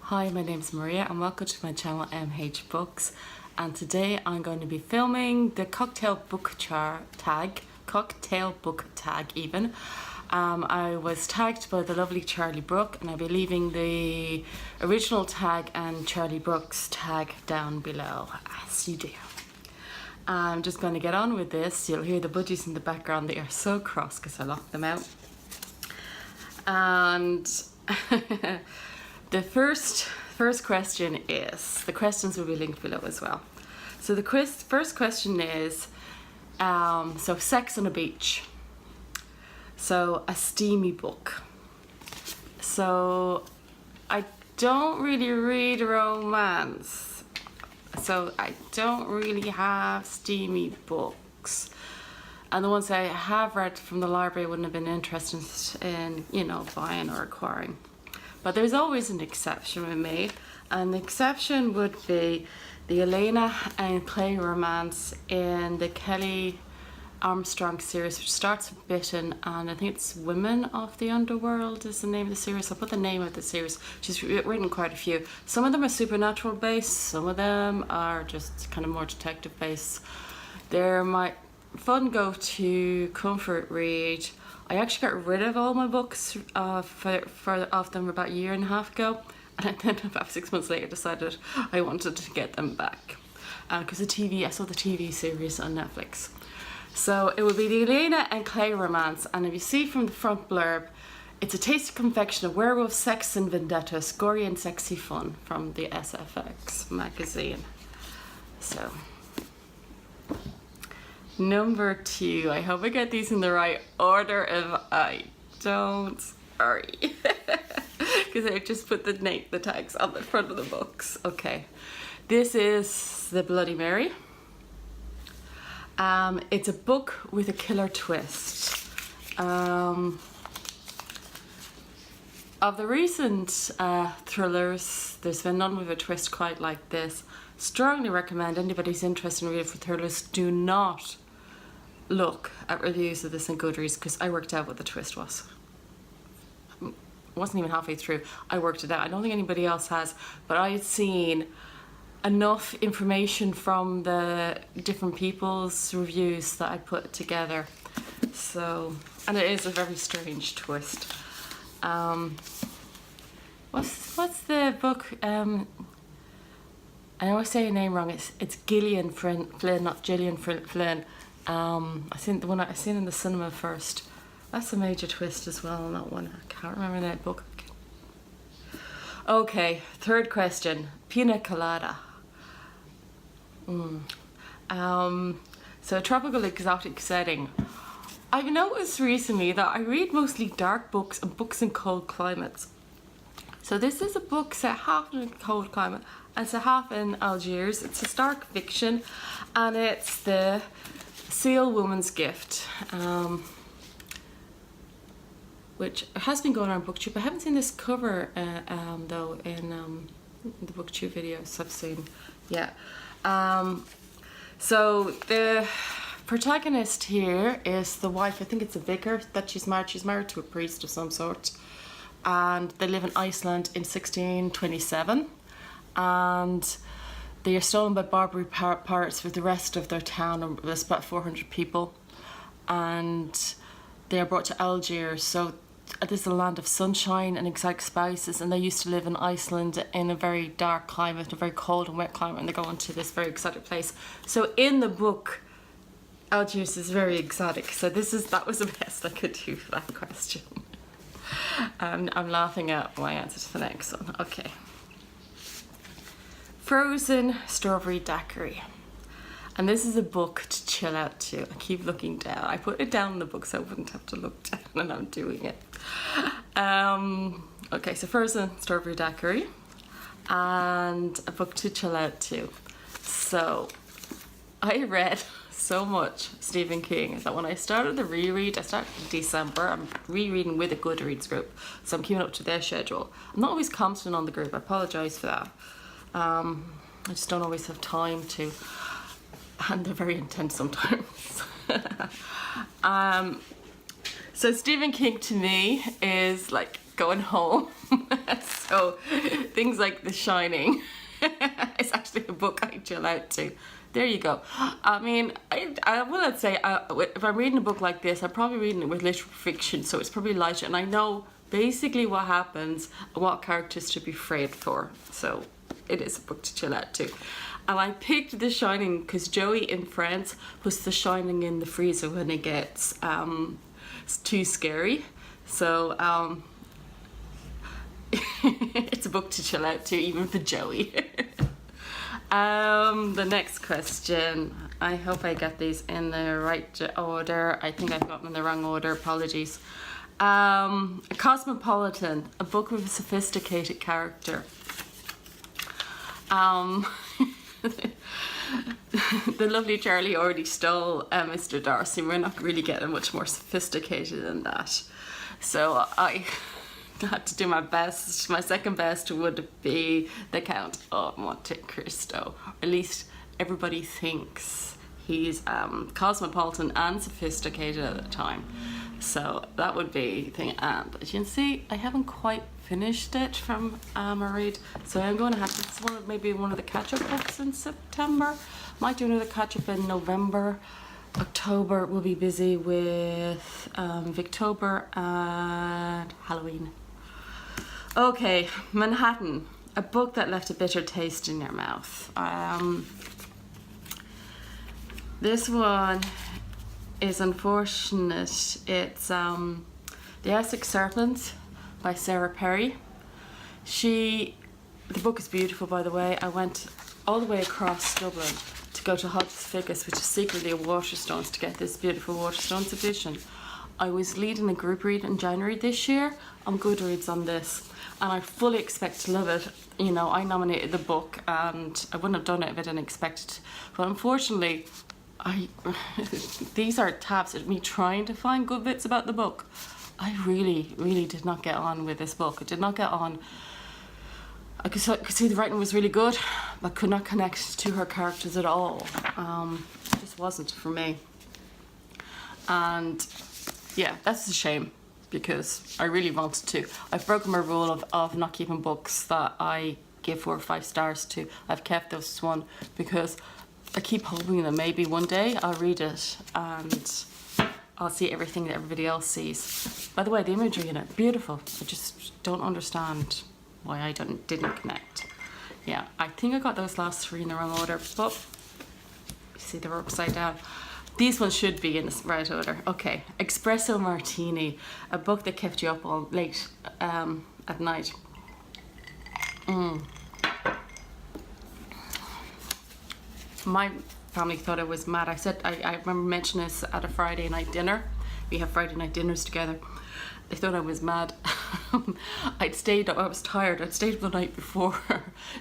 Hi, my name is Maria and welcome to my channel MH Books, and today I'm going to be filming the cocktail book tag even. I was tagged by the lovely Charlie Brooke, and I'll be leaving the original tag and Charlie Brooke's tag down below as you do. I'm just going to get on with this. You'll hear the budgies in the background. They are so cross because I locked them out. And the first question is, the questions will be linked below as well. So the first question is, so sex on a beach. So a steamy book. So I don't really read romance. So I don't really have steamy books. And the ones I have read from the library I wouldn't have been interested in, you know, buying or acquiring. But there's always an exception with me, and the exception would be the Elena and Clay romance in the Kelly Armstrong series, which starts with Bitten, and I think it's Women of the Underworld is the name of the series. I'll put the name of the series. She's written quite a few. Some of them are supernatural based, some of them are just kind of more detective based. They're my fun go-to comfort read. I actually got rid of all my books of them about a year and a half ago, and then about 6 months later decided I wanted to get them back because I saw the TV series on Netflix. So it would be the Elena and Clay romance, and if you see from the front blurb, it's a tasty confection of werewolf sex and vendettas, gory and sexy fun from the SFX magazine. So number 2, I hope I get these in the right order. If I don't, sorry, because I just put the tags on the front of the books. Okay, this is the Bloody Mary. It's a book with a killer twist. Of the recent thrillers, there's been none with a twist quite like this. Strongly recommend anybody who's interested in reading for thrillers, do not look at reviews of this in Goodreads, because I worked out what the twist was. It wasn't even halfway through. I worked it out. I don't think anybody else has, but I had seen enough information from the different people's reviews that I put together. So, and it is a very strange twist. What's the book? I always say your name wrong. It's Gillian Flynn, not Gillian Flynn. I think the one I seen in the cinema first. That's a major twist as well on that one. I can't remember that book. Okay, third question. Pina Colada. So a tropical exotic setting. I've noticed recently that I read mostly dark books and books in cold climates. So this is a book set half in a cold climate and set half in Algiers. It's historic fiction, and it's the Sealwoman's Gift, which has been going on BookTube. I haven't seen this cover though in the BookTube videos I've seen yet. So the protagonist here is the wife. I think it's a vicar that she's married. She's married to a priest of some sort, and they live in Iceland in 1627, and they are stolen by Barbary pirates with the rest of their town. There's about 400 people, and they are brought to Algiers. So this is a land of sunshine and exotic spices, and they used to live in Iceland in a very dark climate, a very cold and wet climate, and they go into this very exotic place. So in the book, Algiers is very exotic. So that was the best I could do for that question. I'm laughing at my answer to the next one. Okay. Frozen Strawberry Daiquiri. And this is a book to chill out to. I keep looking down. I put it down in the book so I wouldn't have to look down, and I'm doing it. Okay, so Frozen Strawberry Daiquiri, and a book to chill out to. So I read so much Stephen King that when I started the reread, I started in December. I'm rereading with a Goodreads group, so I'm keeping up to their schedule. I'm not always constant on the group. I apologise for that. I just don't always have time to, and they're very intense sometimes. So Stephen King to me is like going home So things like The Shining is actually a book I chill out to. There you go. I mean, I will say, if I'm reading a book like this, I'm probably reading it with literary fiction, so it's probably lighter, and I know basically what happens and what characters to be afraid for. So it is a book to chill out to. And I picked The Shining because Joey in Friends puts The Shining in the freezer when it gets too scary. So it's a book to chill out to, even for Joey. The next question. I hope I get these in the right order. I think I've got them in the wrong order. Apologies. Cosmopolitan, a book with a sophisticated character. The lovely Charlie already stole Mr. Darcy. We're not really getting much more sophisticated than that. So I had to do my best. My second best would be the Count of Monte Cristo. Or at least everybody thinks he's cosmopolitan and sophisticated at the time. So that would be the thing. And as you can see, I haven't quite finished it from a read. So I'm going to have to, this is maybe one of the catch-up books in September. Might do another catch-up in November. October we'll be busy with Victober and Halloween. Okay, Manhattan, a book that left a bitter taste in your mouth. This one is unfortunate. It's The Essex Serpent by Sarah Perry. The book is beautiful, by the way. I went all the way across Dublin to go to Hodges Figgis, which is secretly a Waterstones, to get this beautiful Waterstones edition. I was leading a group read in January this year on Goodreads on this, and I fully expect to love it. You know, I nominated the book and I wouldn't have done it if I didn't expect it. But unfortunately, these are tabs at me trying to find good bits about the book. I really, really did not get on with this book. I did not get on. I could see the writing was really good, but could not connect to her characters at all. It just wasn't for me. And yeah, that's a shame, because I really wanted to. I've broken my rule of not keeping books that I give 4 or 5 stars to. I've kept this one because I keep hoping that maybe one day I'll read it and I'll see everything that everybody else sees. By the way, the imagery in it, beautiful. I just don't understand why I didn't connect. Yeah, I think I got those last 3 in the wrong order, but you see they were upside down. These ones should be in the right order. Okay, Espresso Martini, a book that kept you up all late at night. My family thought I was mad. I remember mentioning this at a Friday night dinner. We have Friday night dinners together. They thought I was mad. I was tired. I'd stayed up the night before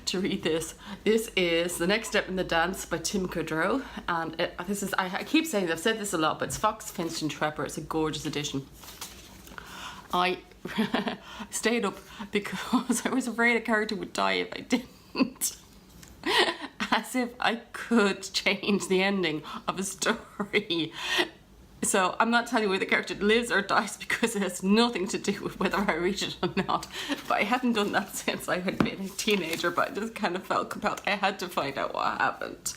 to read this. This is The Next Step in the Dance by Tim Cudrow. And I keep saying, I've said this a lot, but it's Fox, Finch and Trepper. It's a gorgeous edition. I stayed up because I was afraid a character would die if I didn't. As if I could change the ending of a story. So I'm not telling you whether the character lives or dies because it has nothing to do with whether I read it or not. But I hadn't done that since I had been a teenager, but I just kind of felt compelled. I had to find out what happened.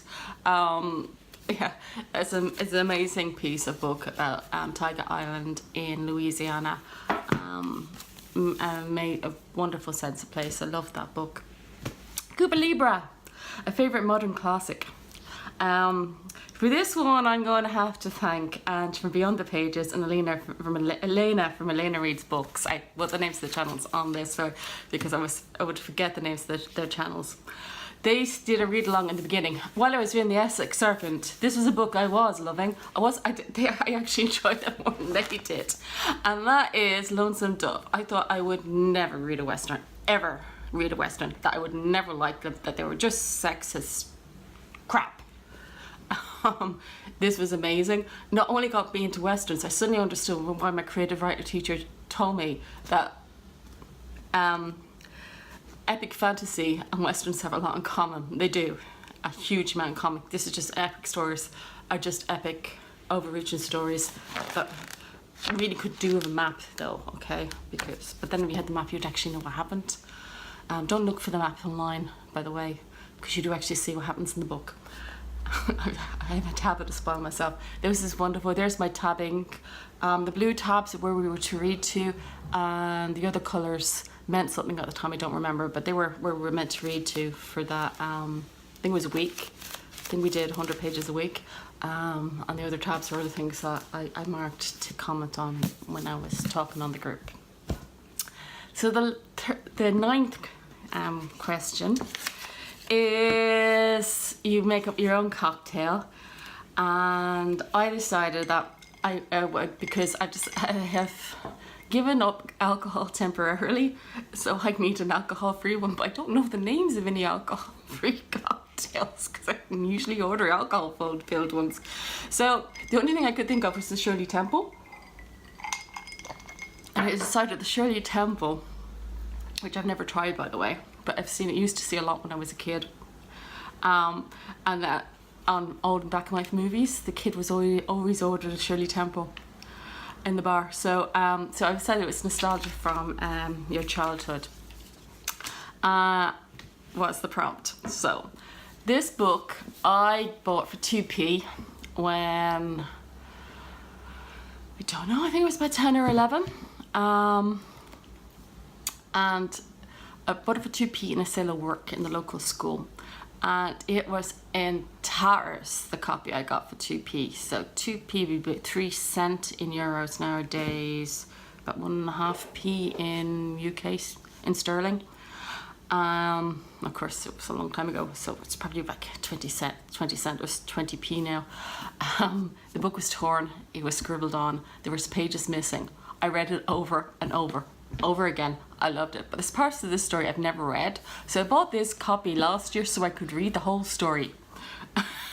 Yeah, it's an amazing piece of book about Tiger Island in Louisiana. Made a wonderful sense of place. I love that book. Cuba Libre, a favourite modern classic. For this one, I'm going to have to thank and from Beyond the Pages and Elena from Elena Reads Books. I put the names of the channels on this because I would forget the names of their channels. They did a read along in the beginning while I was reading The Essex Serpent. This was a book I was loving. I actually enjoyed that more than they did, and that is Lonesome Dove. I thought I would never read a Western, ever read a Western. That I would never like them. That they were just sexist crap. This was amazing. Not only got me into Westerns, I suddenly understood why my creative writer teacher told me that epic fantasy and Westerns have a lot in common. They do. A huge amount in common. This is just epic stories, are just epic, overreaching stories that I really could do with a map though, okay? But then if you had the map, you'd actually know what happened. Don't look for the map online, by the way, because you do actually see what happens in the book. I have a tab to spoil myself. This is wonderful. There's my tabbing. The blue tabs are where we were to read to, and the other colours meant something at the time, I don't remember, but they were where we were meant to read to for that, I think it was a week. I think we did 100 pages a week. And the other tabs are other things that I marked to comment on when I was talking on the group. So the ninth question is, you make up your own cocktail, and I decided that I would, because I have given up alcohol temporarily, so I need an alcohol-free one, but I don't know the names of any alcohol-free cocktails because I can usually order alcohol-filled ones. So the only thing I could think of was the Shirley Temple, and I decided the Shirley Temple, which I've never tried by the way, but I've seen it, used to see a lot when I was a kid, and that on old black and white movies, the kid was always ordered a Shirley Temple in the bar. So so I decided it was nostalgia from your childhood. What's the prompt? So this book I bought for 2p when, I don't know, I think it was about 10 or 11, and I bought it for 2p in a sale of work in the local school, and it was in tatters, the copy I got for 2p. So 2p would be about 3 cents in euros nowadays, about 1.5p in UK, in sterling. Of course it was a long time ago, so it's probably like 20 cent, it was 20p now. The book was torn, it was scribbled on, there was pages missing. I read it over and over again. I loved it, but there's parts of this story I've never read, so I bought this copy last year so I could read the whole story.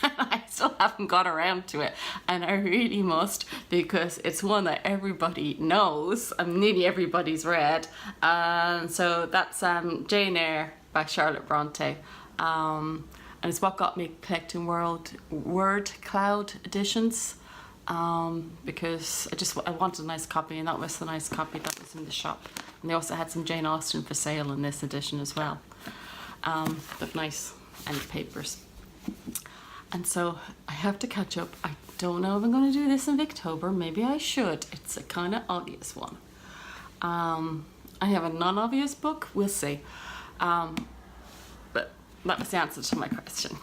I still haven't got around to it, and I really must, because it's one that everybody knows and nearly everybody's read. And so that's Jane Eyre by Charlotte Bronte, and it's what got me collecting word cloud editions, because I wanted a nice copy, and that was the nice copy that was in the shop. And they also had some Jane Austen for sale in this edition as well, but nice end papers. And so I have to catch up. I don't know if I'm going to do this in Victober. Maybe I should. It's a kind of obvious one. I have a non-obvious book. We'll see. But that was the answer to my question.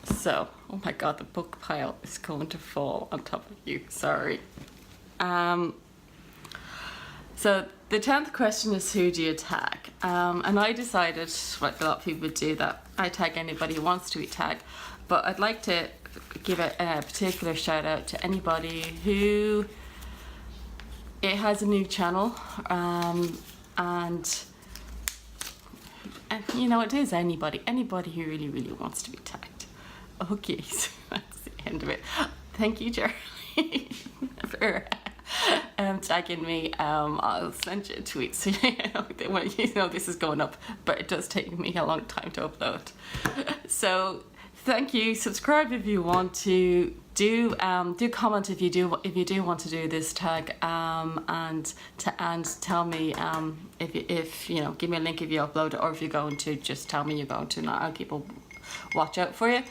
So, oh my God, the book pile is going to fall on top of you. Sorry. So the 10th question is, who do you tag? And I decided, like a lot of people do, that I tag anybody who wants to be tagged. But I'd like to give a particular shout out to anybody who has a new channel, and you know, it is anybody who really wants to be tagged. Okay, so that's the end of it. Thank you, Charlie, for tagging me. I'll send you a tweet so you know this is going up, but it does take me a long time to upload. So thank you. Subscribe if you want to. Do comment if you do want to do this tag, and tell me if you know, give me a link if you upload it, or if you're going to, just tell me you're going to, and I'll keep a watch out for you.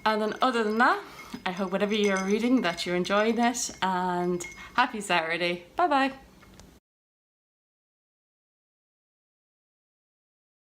And then other than that, I hope whatever you're reading that you're enjoying it, and happy Saturday. Bye bye.